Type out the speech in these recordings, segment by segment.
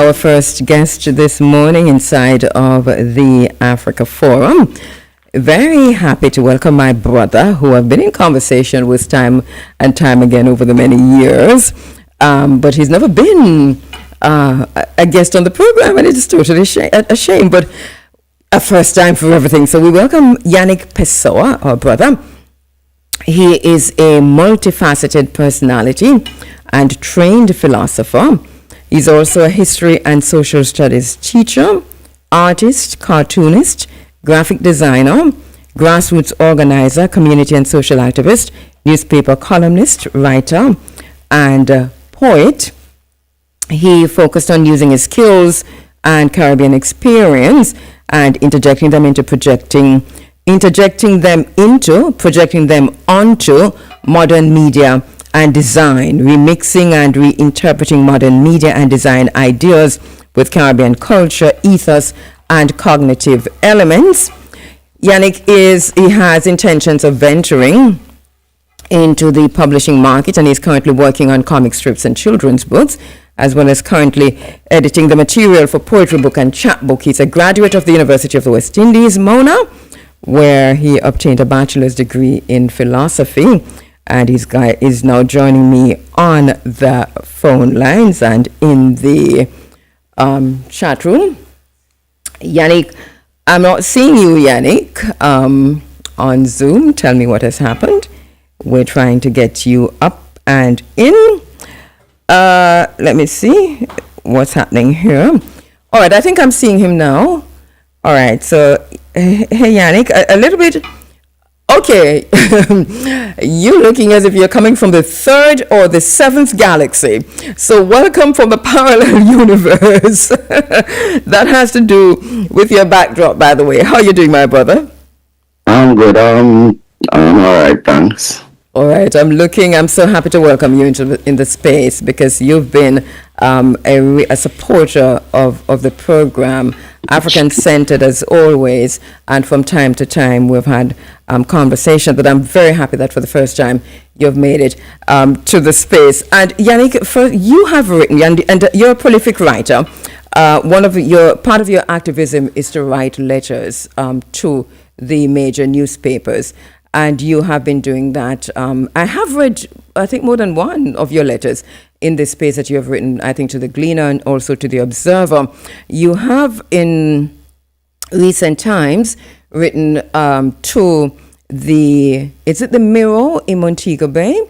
our first guest this morning inside of the Africa Forum. Very happy to welcome my brother, who I've been in conversation with time and time again over the many years, but he's never been a guest on the program, and it is totally a shame, but a first time for everything. So we welcome Yannick Pessoa, our brother. He is a multifaceted personality and trained philosopher. He's also a history and social studies teacher, artist, cartoonist, graphic designer, grassroots organizer, community and social activist, newspaper columnist, writer, and poet. He focused on using his skills and Caribbean experience and projecting them onto modern media and design, remixing and reinterpreting modern media and design ideas with Caribbean culture, ethos, and cognitive elements. Yannick has intentions of venturing into the publishing market, and he's currently working on comic strips and children's books, as well as currently editing the material for poetry book and chapbook. He's a graduate of the University of the West Indies, Mona, where he obtained a bachelor's degree in philosophy. And his guy is now joining me on the phone lines and in the chat room. Yannick, I'm not seeing you, Yannick, on Zoom. Tell me what has happened. We're trying to get you up and in. Let me see what's happening here. All right, I think I'm seeing him now. All right, so, hey, Yannick, a little bit... Okay, you're looking as if you're coming from the third or the seventh galaxy. So welcome from the parallel universe. That has to do with your backdrop, by the way. How are you doing, my brother? I'm good. I'm all right, thanks. All right, I'm so happy to welcome you in the space, because you've been a supporter of the program, African-centered as always, and from time to time we've had conversation, but I'm very happy that for the first time you've made it to the space. And Yannick, you have written, and you're a prolific writer. Part of your activism is to write letters to the major newspapers. And you have been doing that. I have read, I think, more than one of your letters in this space that you have written, I think, to the Gleaner and also to the Observer. You have, in recent times, written to is it the Mirror in Montego Bay?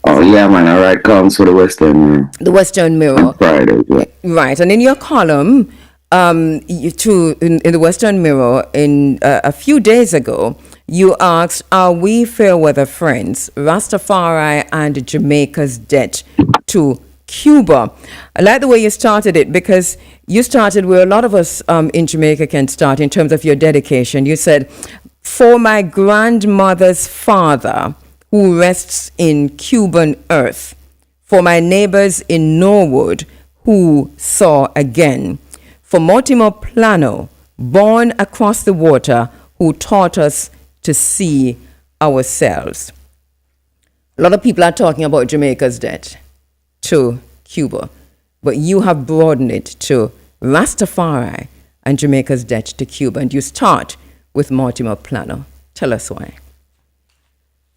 Oh, yeah, man. I write columns for the Western Mirror. The Western Mirror. On Friday, yeah. Right. And in your column, in the Western Mirror, a few days ago, you asked, are we Fairweather friends? Rastafari and Jamaica's debt to Cuba. I like the way you started it, because you started where a lot of us in Jamaica can start in terms of your dedication. You said, for my grandmother's father who rests in Cuban earth, for my neighbors in Norwood who saw again, for Mortimer Plano, born across the water, who taught us to see ourselves. A lot of people are talking about Jamaica's debt to Cuba, but you have broadened it to Rastafari and Jamaica's debt to Cuba, and you start with Mortimer Plano. Tell us why.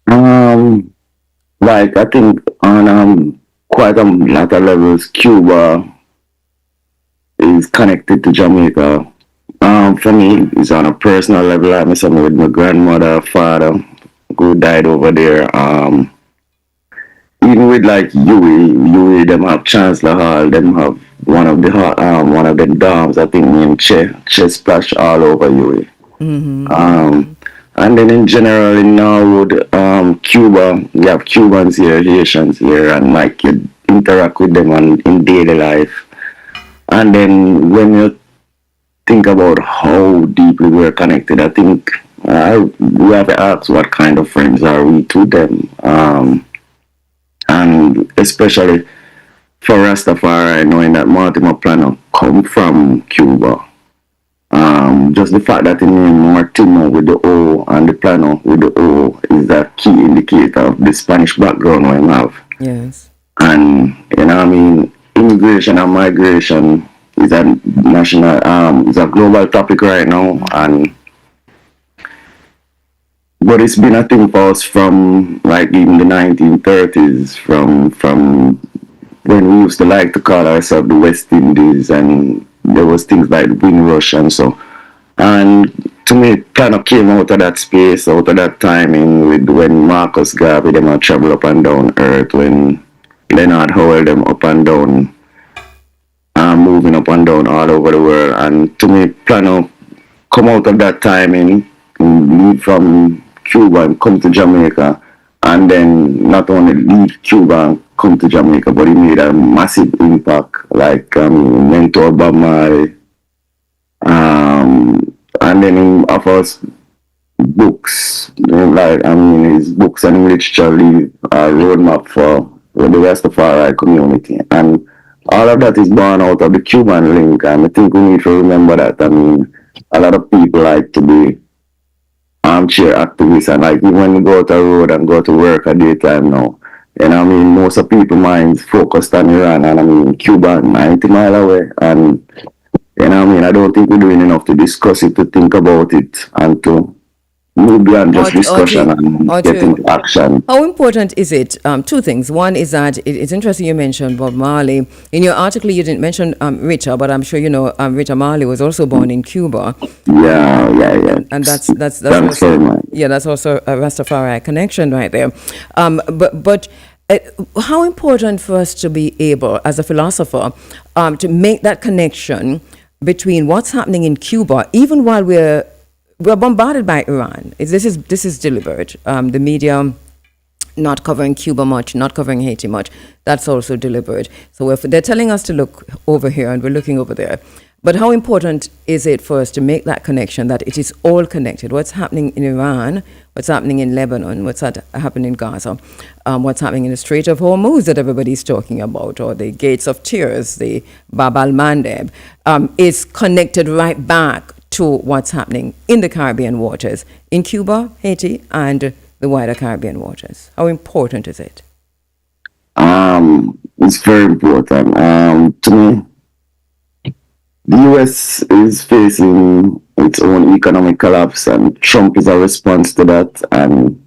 I think on quite a lot of levels, Cuba is connected to Jamaica. For me, it's on a personal level. I'm somewhere with my grandmother, father, who died over there. Even with like Huey, them have Chancellor Hall, them have one of the dorms, I think, named Che Splash all over Huey. Mm-hmm. And then in general in Norwood, Cuba, we have Cubans here, Haitians here, and like you interact with them in daily life. And then when you think about how deeply we're connected, I think we have to ask what kind of friends are we to them. And especially for Rastafari, knowing that Mortimer Plano come from Cuba. Just the fact that the name Mortimer with the O and the Plano with the O is a key indicator of the Spanish background we have. Yes. And, immigration and migration is a national, is a global topic right now, and but it's been a thing for us from like even the 1930s, from when we used to like to call ourselves the West Indies, and there was things like Windrush and so. And to me, it kind of came out of that space, out of that timing with when Marcus Garvey them a travel up and down Earth, when Leonard Howell them up and down, moving up and down all over the world. And to me, kind of come out of that timing, leave from Cuba and come to Jamaica, and then not only leave Cuba and come to Jamaica, but he made a massive impact, like mentor Bob Marley, and then he offers books, like his books and literature leave a roadmap for the Rastafari community, and all of that is born out of the Cuban link, and I think we need to remember that. I mean, a lot of people like to be armchair activists, and like when you go out the road and go to work at daytime now, and I mean, most of people minds focused on Iran, and I mean, Cuba 90 miles away, and you know what I mean, I don't think we're doing enough to discuss it, to think about it, and to move beyond just discussion and get into action. How important is it? Two things. One is that it's interesting you mentioned Bob Marley. In your article, you didn't mention Richard, but I'm sure you know Richard Marley was also born in Cuba. Yeah. And that's also, that's also a Rastafari connection right there. But how important for us to be able, as a philosopher, to make that connection between what's happening in Cuba, even while we're bombarded by Iran. This is deliberate. The media not covering Cuba much, not covering Haiti much. That's also deliberate. So if they're telling us to look over here and we're looking over there. But how important is it for us to make that connection, that it is all connected? What's happening in Iran, what's happening in Lebanon, what's happening in Gaza, what's happening in the Strait of Hormuz that everybody's talking about, or the Gates of Tears, the Bab al-Mandeb, is connected right back to what's happening in the Caribbean waters, in Cuba, Haiti, and the wider Caribbean waters. How important is it? It's very important. To me, the U.S. is facing its own economic collapse, and Trump is a response to that. And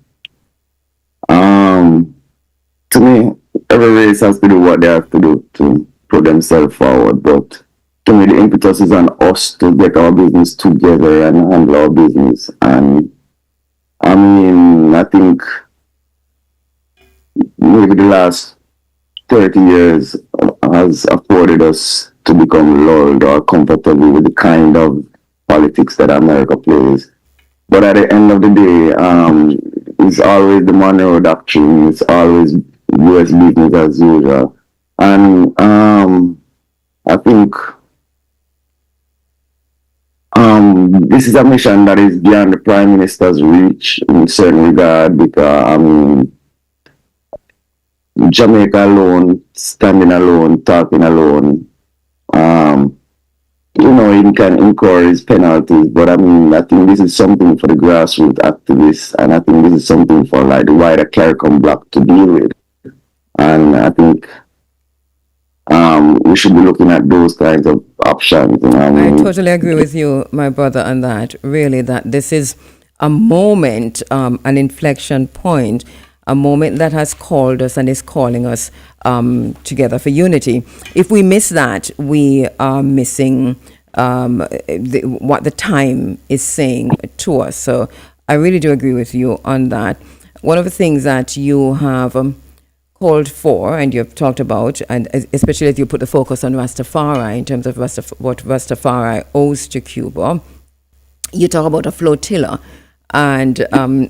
to me, every race has to do what they have to do to put themselves forward. But to me, the impetus is on us to get our business together and handle our business. And I mean, I think maybe the last 30 years has afforded us to become lulled or comfortable with the kind of politics that America plays. But at the end of the day, it's always the Monroe Doctrine, it's always U.S. business as usual. And I think this is a mission that is beyond the Prime Minister's reach in certain regard, because Jamaica alone, standing alone, talking alone, it can incur his penalties, but I think this is something for the grassroots activists, and I think this is something for like the wider clerical bloc to deal with. And I think we should be looking at those kinds of options. I totally agree with you, my brother, on that. Really, that this is a moment, an inflection point, a moment that has called us and is calling us together for unity. If we miss that, we are missing what the time is saying to us. So I really do agree with you on that. One of the things that you have called for, and you've talked about, and especially as you put the focus on Rastafari in terms of what Rastafari owes to Cuba, you talk about a flotilla, and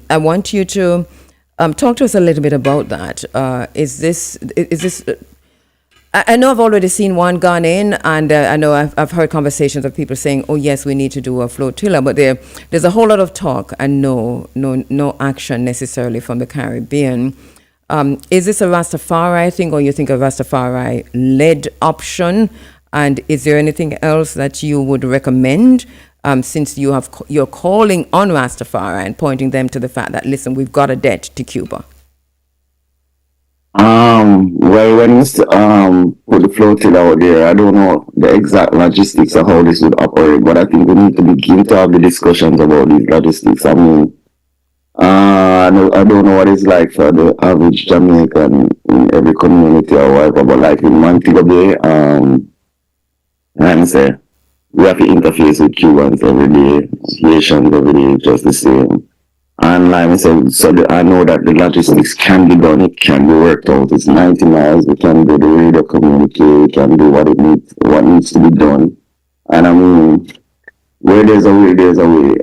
I want you to talk to us a little bit about that. Is this? I know I've already seen one gone in, and I know I've heard conversations of people saying, "Oh yes, we need to do a flotilla," but there's a whole lot of talk and no action necessarily from the Caribbean. Is this a Rastafari thing, or you think a Rastafari-led option? And is there anything else that you would recommend, since you're calling on Rastafari and pointing them to the fact that, listen, we've got a debt to Cuba? Well, when you put the floated out there, I don't know the exact logistics of how this would operate, but I think we need to begin to have the discussions about these logistics. I mean, I don't know what it's like for the average Jamaican in every community or whatever, but like in Montego Bay, and say we have to interface with Cubans every day, Haitians every day, just the same. And like I said, I know that the logistics can be done, it can be worked out. It's 90 miles, we can do the radio communicate, we can do what needs to be done. And I mean, where there's a way, there's a way.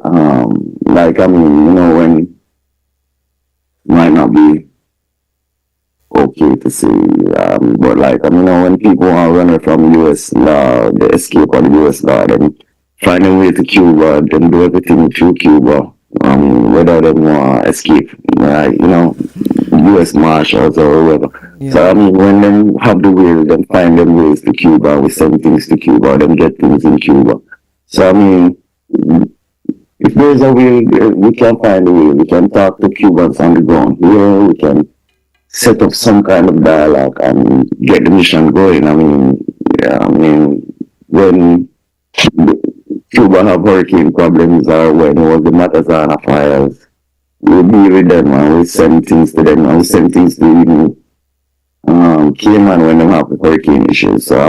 Like I mean, when it might not be okay to say, but like I mean, when people are running from US law, they escape on the US law, then find a way to Cuba, then do everything through Cuba. Whether they want to escape, U.S. Marshals or whatever. Yeah. So, I mean, when they have the will, then find them ways to Cuba, we send things to Cuba, then get things in Cuba. So, I mean, if there's a will, we can find a way. We can talk to Cubans on the ground here, we can set up some kind of dialogue and get the mission going. When Cuba have hurricane problems or when it was the Matazana fires, we deal with them and we send things to them and we send things to even Cayman when they have hurricane issues. So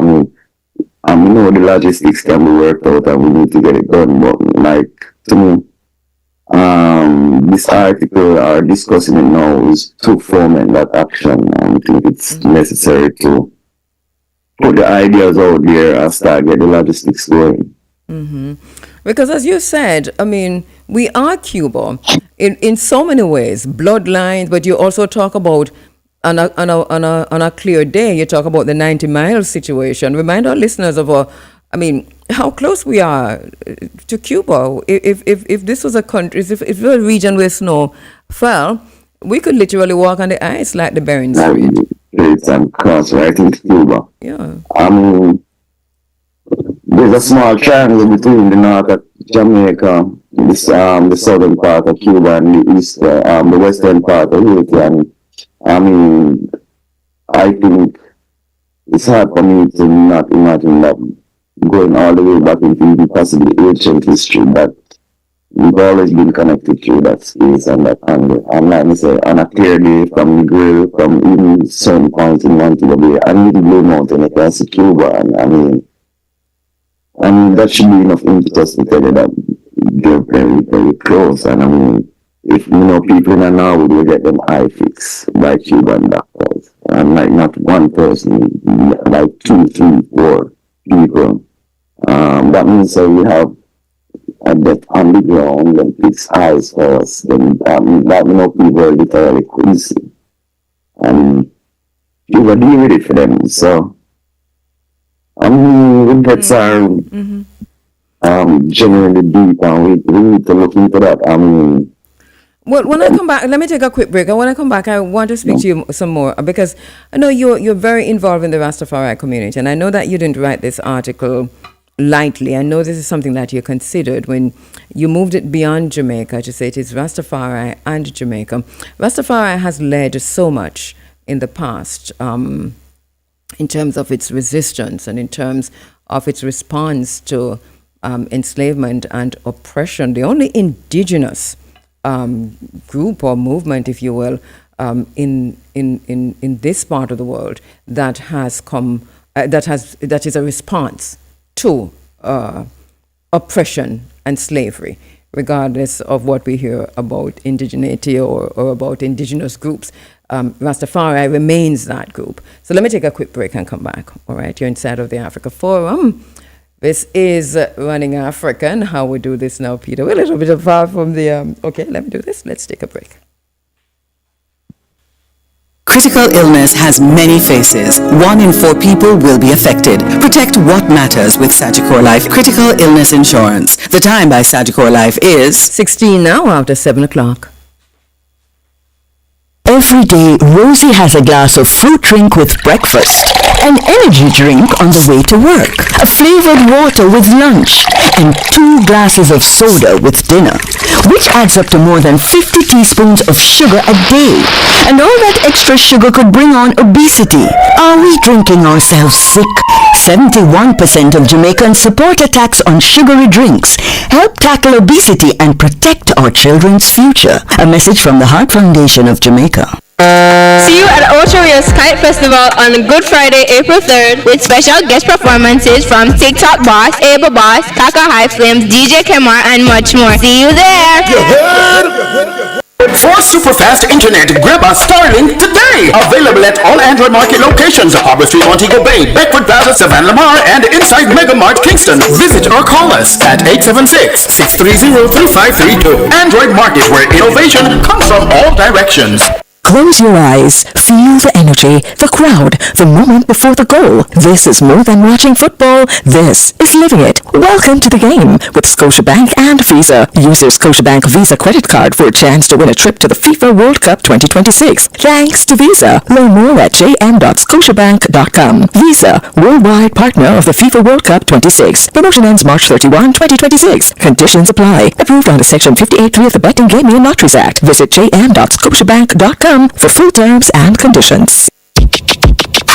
I know the logistics can be worked out and we need to get it done. But like to me, this article or discussing it now is to foment that action, and I think it's necessary to put the ideas out there and start get the logistics going. Mm-hmm. Because as you said, I mean, we are Cuba in so many ways, bloodlines, but you also talk about on a clear day, you talk about the 90-mile situation. Remind our listeners of how close we are to Cuba. If this was a country, if it was a region where snow fell, we could literally walk on the ice like the Bering Sea. It's cross right into Cuba. Yeah. There's a small triangle between the north of Jamaica, the southern part of Cuba, and the western part of Haiti. And I mean, I think it's hard for me to not imagine that going all the way back into the possibly ancient history, that we've always been connected through that space and that angle. And like I say, on a clear day from the grill, from even certain points in Montego Bay and Little Blue Mountain across Cuba, and I mean, that should be enough impetus to tell you that they're very, very close. And if people in Norwood will get them eye fixed by Cuban doctors, and like not one person, like 2, 3, 4 people, that means that we have a death on the ground and fixed eyes for us. Then that people are literally crazy, and people deal with it for them. So. The deaths are genuinely deep, and we need to look into that. Well, when I come back, let me take a quick break. And when I come back, I want to speak to you some more, because I know you're very involved in the Rastafari community, and I know that you didn't write this article lightly. I know this is something that you considered when you moved it beyond Jamaica to say it is Rastafari and Jamaica. Rastafari has led so much in the past, in terms of its resistance and in terms of its response to enslavement and oppression. The only indigenous group or movement, if you will, in this part of the world that has come, that is a response to oppression and slavery, regardless of what we hear about indigeneity or about indigenous groups. Rastafari remains that group. So let me take a quick break and come back. All right, you're inside of the Africa Forum. This is Running African. How we do this now, Peter? We're a little bit far from the... Okay, let me do this. Let's take a break. Critical illness has many faces. 1 in 4 people will be affected. Protect what matters with Sagicor Life Critical Illness Insurance. The time by Sagicor Life is... 16 now after 7 o'clock. Every day, Rosie has a glass of fruit drink with breakfast. an energy drink on the way to work, a flavored water with lunch, and 2 glasses of soda with dinner, which adds up to more than 50 teaspoons of sugar a day. And all that extra sugar could bring on obesity. Are we drinking ourselves sick? 71% of Jamaicans support a tax on sugary drinks. Help tackle obesity and protect our children's future. A message from the Heart Foundation of Jamaica. See you at Ultra Rios Kite Festival on Good Friday, April 3rd with special guest performances from TikTok Boss, Able Boss, Kaka High Flames, DJ Kemar, and much more. See you there! For super fast internet, grab a Starlink today. Available at all Android Market locations, Harbor Street, Montego Bay, Beckford Plaza, Savannah Lamar, and inside Mega Mart Kingston. Visit or call us at 876-630-3532. Android Market, where innovation comes from all directions. Close your eyes, feel the energy, the crowd, the moment before the goal. This is more than watching football. This is living it. Welcome to the game with Scotiabank and Visa. Use your Scotiabank Visa credit card for a chance to win a trip to the FIFA World Cup 2026. Thanks to Visa. Learn more at jm.scotiabank.com. Visa, worldwide partner of the FIFA World Cup 26. Promotion ends March 31, 2026. Conditions apply. Approved under Section 58.3 of the Betting, Gaming and Lotteries Act. Visit jm.scotiabank.com for full terms and conditions.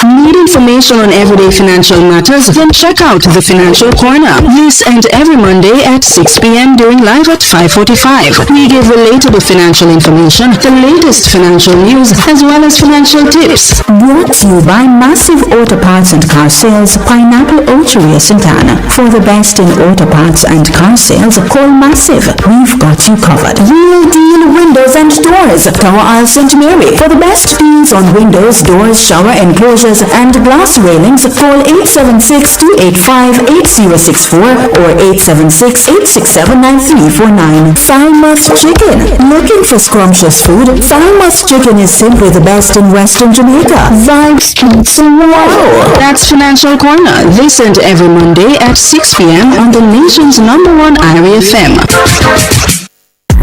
Need information on everyday financial matters? Then check out the Financial Corner. This and every Monday at 6 p.m. during live at 5:45. We give relatable financial information, the latest financial news, as well as financial tips. Brought to you by Massive Auto Parts and Car Sales, Pineapple Orchard, Santana. For the best in auto parts and car sales, call Massive. We've got you covered. Real deal windows and doors. Tower Isle St. Mary. For the best deals on windows, doors, shower enclosures, and glass railings, call 876-285-8064 or 876-867-9349. Falmouth Chicken. Looking for scrumptious food? Falmouth Chicken is simply the best in Western Jamaica. Vibes, treats, and wow. That's Financial Corner. This and every Monday at 6 p.m. on the nation's #1 Irie FM.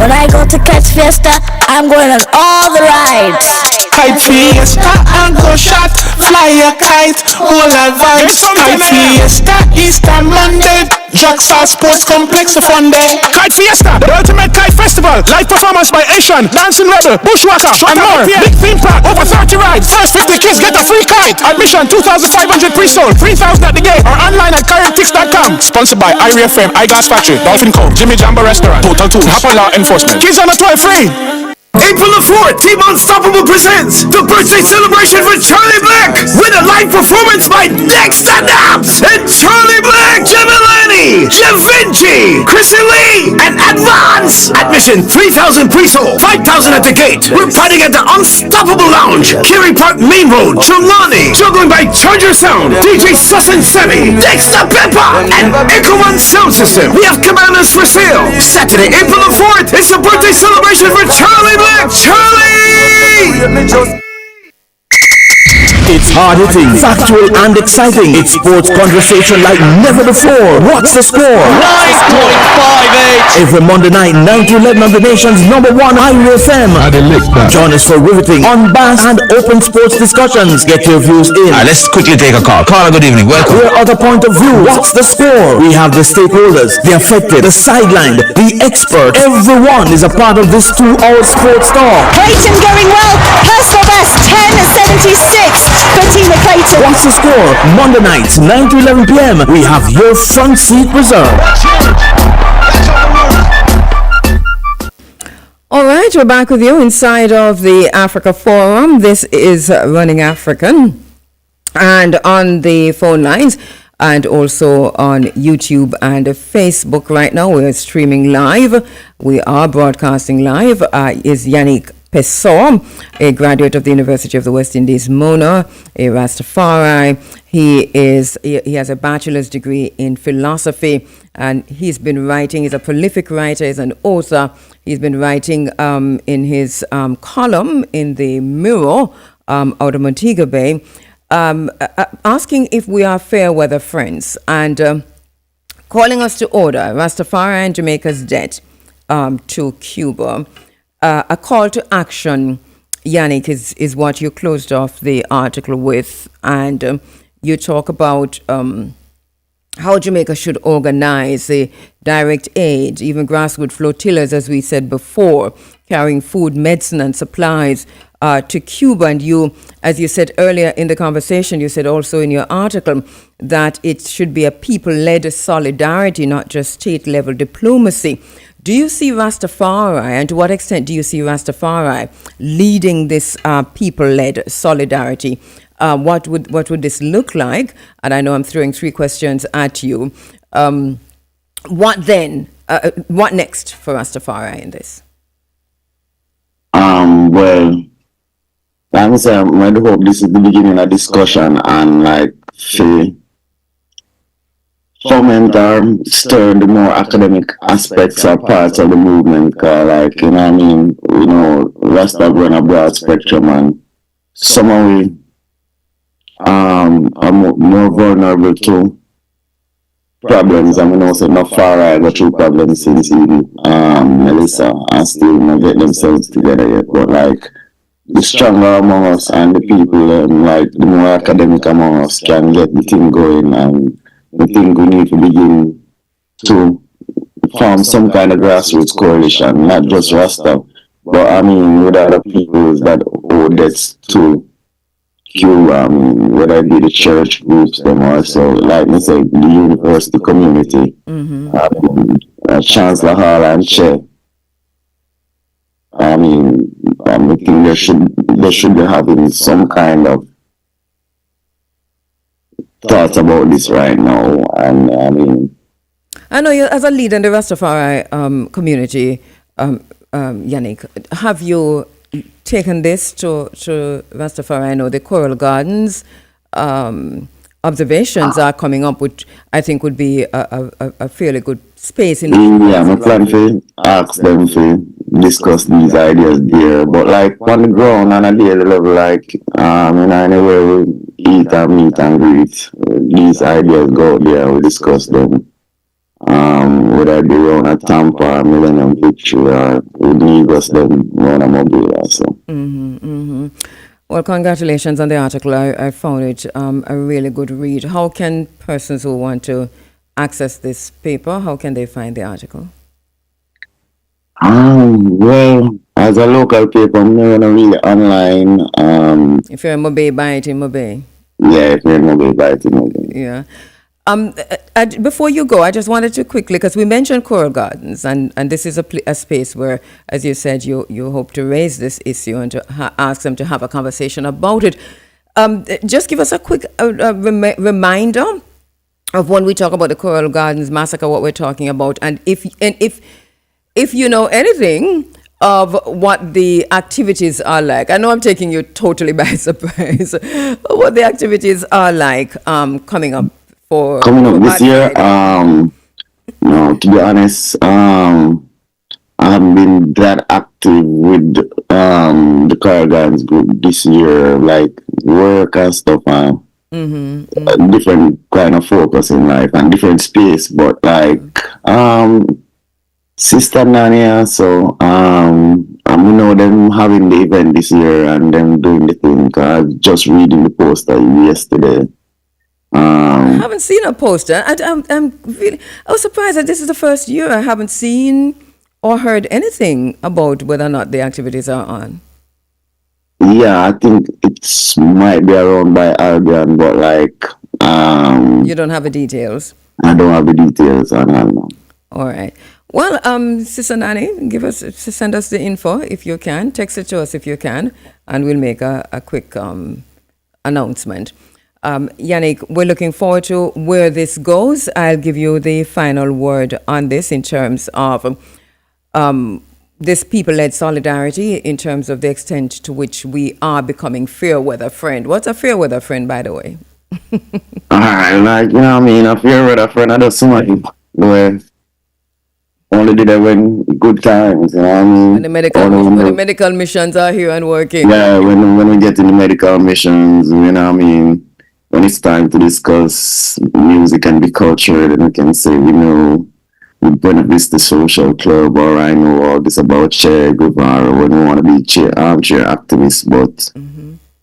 When I go to Catch Fiesta, I'm going on all the rides. Kite Fiesta and go shot, fly a kite, all advice. Kite Fiesta, Easter Monday, Jackson Sports Complex Fun Day. Kite Fiesta, the ultimate kite festival. Live performance by Asian, Dancing Rebel, Bushwhacker, and more. Big theme park, over 30 rides. First 50 kids get a free kite. Admission 2,500 pre-sold, 3,000 at the gate, or online at currenttix.com. Sponsored by Irie FM, iGas Factory, Dolphin Cove, Jimmy Jamba Restaurant, Total 2, Hapa Law Enforcement. Kids on the 12 free. April the 4th, Team Unstoppable presents the birthday celebration for Charlie Black with a live performance by Dexter Dabbs and Charlie Black, Gemilani, Javinci, Chrissy Lee, and Advance. Admission 3,000 pre-sold, 5,000 at the gate. We're partying at the Unstoppable Lounge, Kerry Park Main Road, Trelawney. Juggling by Charger Sound, DJ Sus and Semi, Dexter Pepper, and Echo One Sound System. We have cabanas for sale. Saturday, April the 4th, it's a birthday celebration for Charlie Black. Charlie! It's hard-hitting, factual, and exciting. It's sports conversation like never before. What's the score? 9.58. Every Monday night, 9 to 11 on the nation's #1 Irie FM. Join us for riveting, unbiased, and open sports discussions. Get your views in. Let's quickly take a call. Caller, good evening. Welcome. Hear other point of view. What's the score? We have the stakeholders, the affected, the sidelined, the expert. Everyone is a part of this 2-hour sports talk. Clayton going well. Personal best 10.76 for Tina Clayton. What's the score? Monday nights, 9 to 11 p.m. We have your front seat reserved. All right, we're back with you inside of the Africa Forum. This is Running African. And on the phone lines and also on YouTube and Facebook right now, we're streaming live. We are broadcasting live. Is Yannick Pessoa, a graduate of the University of the West Indies, Mona, a Rastafari. He has a bachelor's degree in philosophy, and he's been writing. He's a prolific writer. He's an author. He's been writing in his column in the Mirror out of Montego Bay, asking if we are Fairweather friends and calling us to order Rastafari and Jamaica's debt to Cuba. A call to action, Yannick, is what you closed off the article with, and you talk about how Jamaica should organize the direct aid, even grassroots flotillas, as we said before, carrying food, medicine, and supplies to Cuba. And you, as you said earlier in the conversation, you said also in your article that it should be a people-led solidarity, not just state-level diplomacy. Do you see Rastafari, and to what extent do you see Rastafari leading this people-led solidarity? What would this look like? And I know I'm throwing 3 questions at you. What then? What next for Rastafari in this? Well, like I said, I do hope this is the beginning of discussion and like foment or stir the more academic aspects or parts of the movement. Like, you know what I mean? You know, Rasta run a broad spectrum, and somehow we are more vulnerable to problems. I mean, also not far I go through problems since even Melissa and still not get themselves together yet. But like the stronger among us and the people, like the more academic among us can get the thing going, and I think we need to begin to form some kind of grassroots coalition, not just Rasta, but I mean with other peoples that owe debts to Cuba, whether it be the church groups, them also, like I said, the university community, Chancellor Hall and Che. I think they should be having some kind of thoughts about this right now. And I know you, as a leader in the Rastafari community, Yannick, have you taken this to Rastafari? I know the Coral Gardens observations are coming up, which I think would be a fairly good space. I plan to ask them to discuss these ideas there, but like on the ground on a daily level, like anywhere we eat and meet and greet, these ideas go out there, we discuss them. Whether it be around a Tampa, Millennium Picture, or we Negros them around a Mobile. So. Well, congratulations on the article. I found it a really good read. How can persons who want to access this paper, how can they find the article? Well, as a local paper, I'm not really online. If you're in Mobile, buy it in Mobile. Yeah, if you're in Mobile, buy it in Mobile. Yeah. Before you go, I just wanted to quickly, because we mentioned Coral Gardens, and this is a space where, as you said, you hope to raise this issue and to ask them to have a conversation about it. Just give us a quick reminder of when we talk about the Coral Gardens massacre, what we're talking about, and if you know anything of what the activities are like. I know I'm taking you totally by surprise. What the activities are like coming up this year. No, to be honest, I haven't been that active with the Coral Gardens group this year, like work and stuff, and different kind of focus in life and different space. But like Sister Nania, so I know them having the event this year and them doing the thing. I was just reading the poster yesterday. I haven't seen a poster. I was surprised that this is the first year I haven't seen or heard anything about whether or not the activities are on. Yeah, I think it might be around by Albion, but like you don't have the details. I don't have the details on that. All right. Well, Sister Nani, send us the info if you can. Text it to us if you can, and we'll make a quick announcement. Yannick, we're looking forward to where this goes. I'll give you the final word on this in terms of this people-led solidarity, in terms of the extent to which we are becoming Fairweather friend. What's a Fairweather friend, by the way? Like, you know what I mean? A Fairweather friend, I do so much where only did it when good times, you know what I mean? When the medical missions are here and working. Yeah, when we get in the medical missions, you know what I mean? When it's time to discuss music and the culture, then we can say, you know, we benefits the social club, or I know all this about chair group, or when we want to be armchair activists. But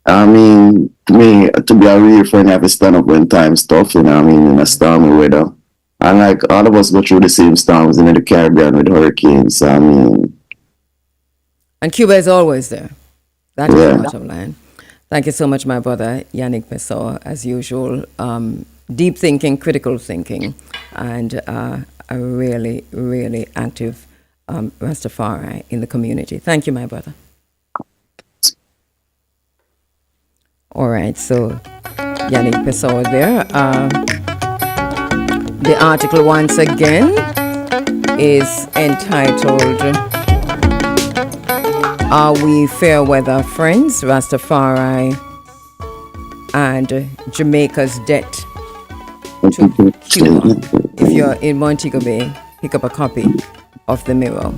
I mean, to be a real friend, you have to stand up when time's tough, you know what I mean, in a stormy weather. And like all of us go through the same storms in the Caribbean with hurricanes. I mean, and Cuba is always there. That is Yeah. the bottom line. Thank you so much, my brother, Yannick Pessoa, as usual. Deep thinking, critical thinking, and a really, really active Rastafari in the community. Thank you, my brother. All right, so Yannick Pessoa there. The article once again is entitled Are We Fairweather Friends? Rastafari and Jamaica's Debt to Cuba. If you're in Montego Bay, pick up a copy of the Mirror.